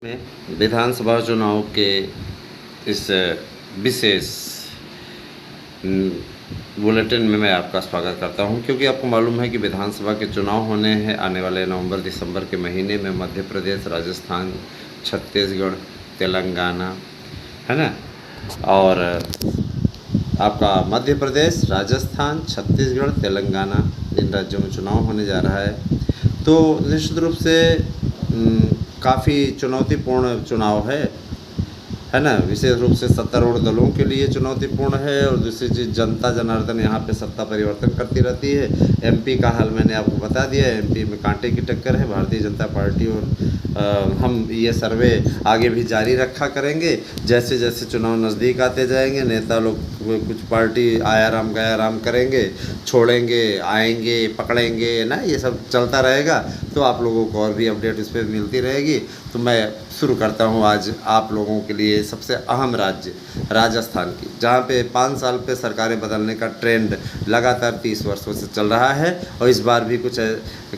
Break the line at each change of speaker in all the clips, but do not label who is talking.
में विधानसभा चुनाव के इस विशेष बुलेटिन में मैं आपका स्वागत करता हूं, क्योंकि आपको मालूम है कि विधानसभा के चुनाव होने हैं आने वाले नवंबर दिसंबर के महीने में। मध्य प्रदेश, राजस्थान, छत्तीसगढ़, तेलंगाना, है ना, और आपका मध्य प्रदेश, राजस्थान, छत्तीसगढ़, तेलंगाना, इन राज्यों में चुनाव होने जा रहा है। तो निश्चित रूप से काफ़ी चुनौतीपूर्ण चुनाव है ना। विशेष रूप से सत्तारूढ़ दलों के लिए चुनौतीपूर्ण है, और दूसरी चीज़ जनता जनार्दन यहाँ पे सत्ता परिवर्तन करती रहती है। एमपी का हाल मैंने आपको बता दिया है, एमपी में कांटे की टक्कर है भारतीय जनता पार्टी, और हम ये सर्वे आगे भी जारी रखा करेंगे। जैसे जैसे चुनाव नज़दीक आते जाएंगे, नेता लोग कुछ पार्टी आयाराम गयाराम करेंगे, छोड़ेंगे, आएंगे, पकड़ेंगे ना, ये सब चलता रहेगा। तो आप लोगों को और भी अपडेट इस पर मिलती रहेगी। तो मैं शुरू करता हूँ आज आप लोगों के लिए सबसे अहम राज्य राजस्थान की, जहाँ पे 5 साल पे सरकारें बदलने का ट्रेंड लगातार 30 वर्षों से चल रहा है, और इस बार भी कुछ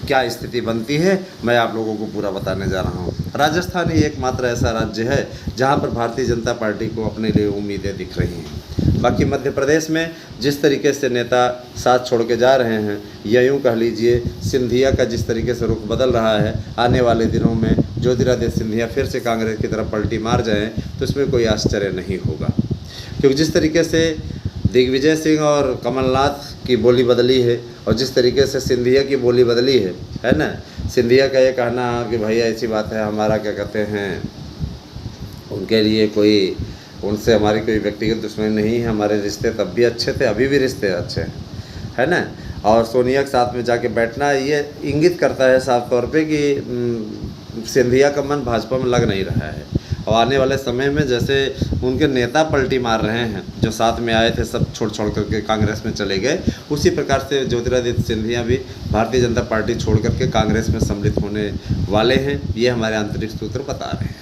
क्या स्थिति बनती है मैं आप लोगों को पूरा बताने जा रहा हूँ। राजस्थान ही एकमात्र ऐसा राज्य है जहाँ पर भारतीय जनता पार्टी को अपने लिए उम्मीदें दिख रही हैं। बाकी मध्य प्रदेश में जिस तरीके से नेता साथ छोड़ के जा रहे हैं, या यूँ कह लीजिए सिंधिया का जिस तरीके से रुख बदल रहा है, आने वाले दिनों में ज्योतिरादित्य सिंधिया फिर से कांग्रेस की तरफ पलटी मार जाएं तो इसमें कोई आश्चर्य नहीं होगा। क्योंकि जिस तरीके से दिग्विजय सिंह और कमलनाथ की बोली बदली है, और जिस तरीके से सिंधिया की बोली बदली है ना। सिंधिया का ये कहना कि भैया ऐसी बात है, हमारा क्या कहते हैं, उनके लिए कोई, उनसे हमारी कोई व्यक्तिगत दुश्मनी नहीं है, हमारे रिश्ते तब भी अच्छे थे, अभी भी रिश्ते अच्छे हैं, है ना। और सोनिया के साथ में जाके बैठना ये इंगित करता है साफ तौर पे कि सिंधिया का मन भाजपा में लग नहीं रहा है। और आने वाले समय में जैसे उनके नेता पलटी मार रहे हैं, जो साथ में आए थे सब छोड़ करके कांग्रेस में चले गए, उसी प्रकार से ज्योतिरादित्य सिंधिया भी भारतीय जनता पार्टी छोड़ करके कांग्रेस में सम्मिलित होने वाले हैं। ये हमारे आंतरिक सूत्र बता रहे हैं।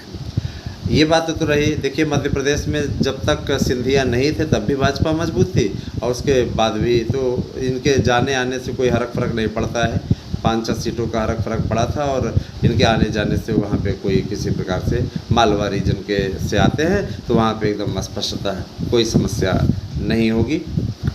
ये बात तो रही। देखिए, मध्य प्रदेश में जब तक सिंधिया नहीं थे तब भी भाजपा मजबूत थी, और उसके बाद भी तो इनके जाने आने से कोई फर्क नहीं पड़ता है। 5-6 सीटों का फर्क पड़ा था, और इनके आने जाने से वहाँ पे कोई किसी प्रकार से मालवा रीजन के से आते हैं तो वहाँ पे एकदम स्पष्टता कोई समस्या नहीं होगी।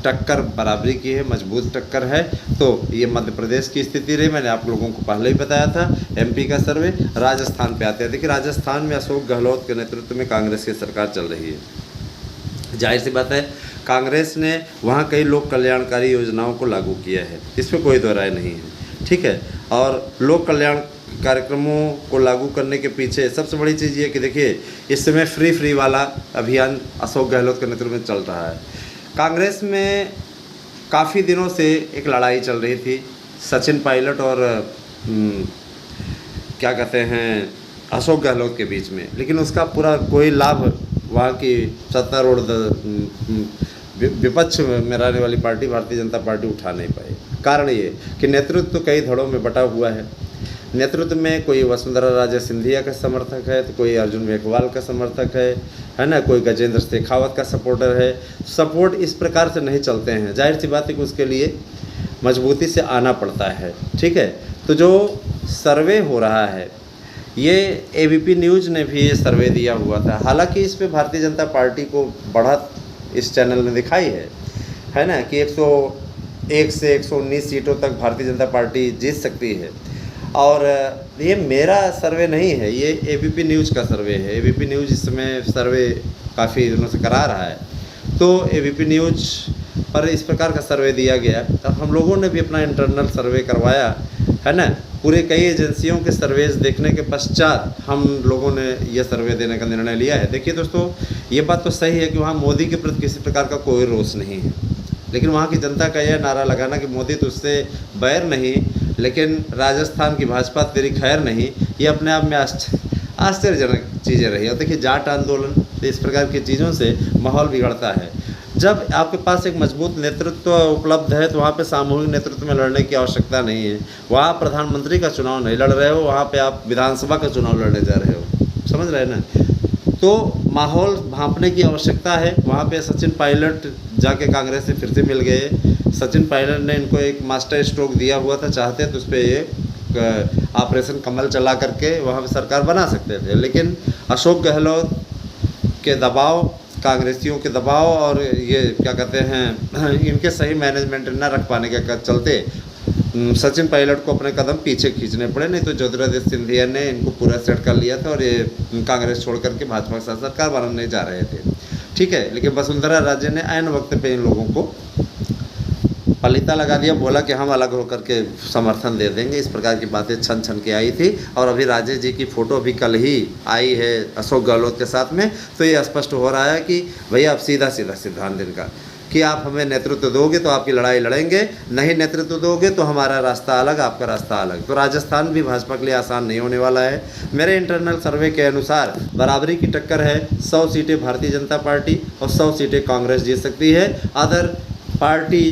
टक्कर बराबरी की है, मजबूत टक्कर है। तो ये मध्य प्रदेश की स्थिति रही, मैंने आप लोगों को पहले ही बताया था। एमपी का सर्वे। राजस्थान पे आते हैं। देखिए, राजस्थान में अशोक गहलोत के नेतृत्व में कांग्रेस की सरकार चल रही है। जाहिर सी बात है, कांग्रेस ने वहाँ कई लोक कल्याणकारी योजनाओं को लागू किया है, इसमें कोई दो राय नहीं है, ठीक है। और लोक कल्याण कार्यक्रमों को लागू करने के पीछे सबसे बड़ी चीज़ ये कि देखिए, इस समय फ्री वाला अभियान अशोक गहलोत के नेतृत्व में चल रहा है। कांग्रेस में काफ़ी दिनों से एक लड़ाई चल रही थी सचिन पायलट और क्या कहते हैं अशोक गहलोत के बीच में, लेकिन उसका पूरा कोई लाभ वहाँ की सत्तारूढ़ विपक्ष में रहने वाली पार्टी भारतीय जनता पार्टी उठा नहीं पाई। कारण ये कि नेतृत्व कई धड़ों में बटा हुआ है। नेतृत्व में कोई वसुंधरा राजे सिंधिया का समर्थक है, तो कोई अर्जुन मेघवाल का समर्थक है ना, कोई गजेंद्र शेखावत का सपोर्टर है। सपोर्ट इस प्रकार से नहीं चलते हैं। जाहिर सी बात है कि उसके लिए मजबूती से आना पड़ता है, ठीक है। तो जो सर्वे हो रहा है, ये एबीपी न्यूज़ ने भी ये सर्वे दिया हुआ था। हालांकि इस पे भारतीय जनता पार्टी को बढ़त इस चैनल ने दिखाई है ना, कि 101 से 119 सीटों तक भारतीय जनता पार्टी जीत सकती है। और ये मेरा सर्वे नहीं है, ये एबीपी न्यूज़ का सर्वे है। एबीपी न्यूज़ इस समय सर्वे काफ़ी दिनों से करा रहा है। तो एबीपी न्यूज़ पर इस प्रकार का सर्वे दिया गया। तो हम लोगों ने भी अपना इंटरनल सर्वे करवाया, है ना। पूरे कई एजेंसियों के सर्वेज देखने के पश्चात हम लोगों ने यह सर्वे देने का निर्णय लिया है। देखिए दोस्तों, ये बात तो सही है कि वहाँ मोदी के प्रति किसी प्रकार का कोई रोष नहीं है, लेकिन वहाँ की जनता का यह नारा लगाना कि मोदी तो उससे बैर नहीं, लेकिन राजस्थान की भाजपा तेरी खैर नहीं, ये अपने आप में आश्चर्यजनक चीज़ें रही। और देखिए, जाट आंदोलन, तो इस प्रकार की चीज़ों से माहौल बिगड़ता है। जब आपके पास एक मजबूत नेतृत्व उपलब्ध है तो वहाँ पे सामूहिक नेतृत्व में लड़ने की आवश्यकता नहीं है। वहाँ प्रधानमंत्री का चुनाव नहीं लड़ रहे हो, वहाँ पे आप विधानसभा का चुनाव लड़ने जा रहे हो, समझ रहे हैं ना। तो माहौल भांपने की आवश्यकता है। वहाँ पे सचिन पायलट जाके कांग्रेस से फिर से मिल गए। सचिन पायलट ने इनको एक मास्टर स्ट्रोक दिया हुआ था, चाहते तो उस पर ये ऑपरेशन कमल चला करके वहाँ पे सरकार बना सकते थे, लेकिन अशोक गहलोत के दबाव, कांग्रेसियों के दबाव और ये क्या कहते हैं इनके सही मैनेजमेंट न रख पाने के चलते सचिन पायलट को अपने कदम पीछे खींचने पड़े, नहीं तो ज्योतिरादित्य सिंधिया ने इनको पूरा सेट कर लिया था और ये कांग्रेस छोड़ करके भाजपा के साथ सरकार बनाने जा रहे थे। ठीक है, लेकिन वसुंधरा राजे ने ऐन वक्त पे इन लोगों को पलीता लगा दिया, बोला कि हम अलग होकर के समर्थन दे देंगे। इस प्रकार की बातें छन छन के आई थी और अभी राजे जी की फ़ोटो भी कल ही आई है अशोक गहलोत के साथ में, तो ये स्पष्ट हो रहा है कि भैया आप सीधा सीधा सिद्धांत इनका कि आप हमें नेतृत्व दोगे तो आपकी लड़ाई लड़ेंगे, नहीं नेतृत्व दोगे तो हमारा रास्ता अलग, आपका रास्ता अलग। तो राजस्थान भी भाजपा के लिए आसान नहीं होने वाला है। मेरे इंटरनल सर्वे के अनुसार बराबरी की टक्कर है, 100 सीटें भारतीय जनता पार्टी और 100 सीटें कांग्रेस जीत सकती है। अदर पार्टी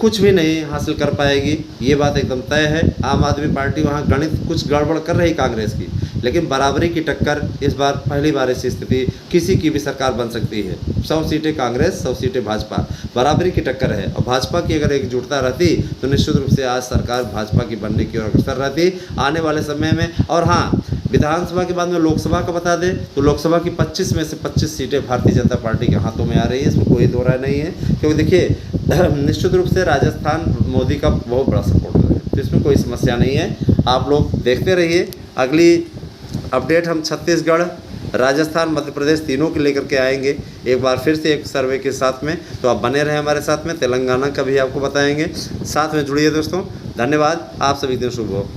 कुछ भी नहीं हासिल कर पाएगी, ये बात एकदम तय है। आम आदमी पार्टी वहाँ गणित कुछ गड़बड़ कर रही कांग्रेस की, लेकिन बराबरी की टक्कर इस बार पहली बार ऐसी स्थिति किसी की भी सरकार बन सकती है। 100 सीटें कांग्रेस, 100 सीटें भाजपा, बराबरी की टक्कर है। और भाजपा की अगर एकजुटता रहती तो निश्चित रूप से आज सरकार भाजपा की बनने की ओर अग्रसर रहती आने वाले समय में। और हाँ, विधानसभा के बाद में लोकसभा का बता दें तो लोकसभा की 25 में से 25 सीटें भारतीय जनता पार्टी के हाथों में आ रही है, इसमें कोई दो राय नहीं है। क्योंकि देखिए निश्चित रूप से राजस्थान मोदी का बहुत बड़ा सपोर्टर है, तो इसमें कोई समस्या नहीं है। आप लोग देखते रहिए, अगली अपडेट हम छत्तीसगढ़, राजस्थान, मध्य प्रदेश तीनों के लेकर के आएंगे एक बार फिर से एक सर्वे के साथ में। तो आप बने रहें हमारे साथ में, तेलंगाना का भी आपको बताएंगे। साथ में जुड़िए दोस्तों, धन्यवाद, आप सभी दिन शुभ हो।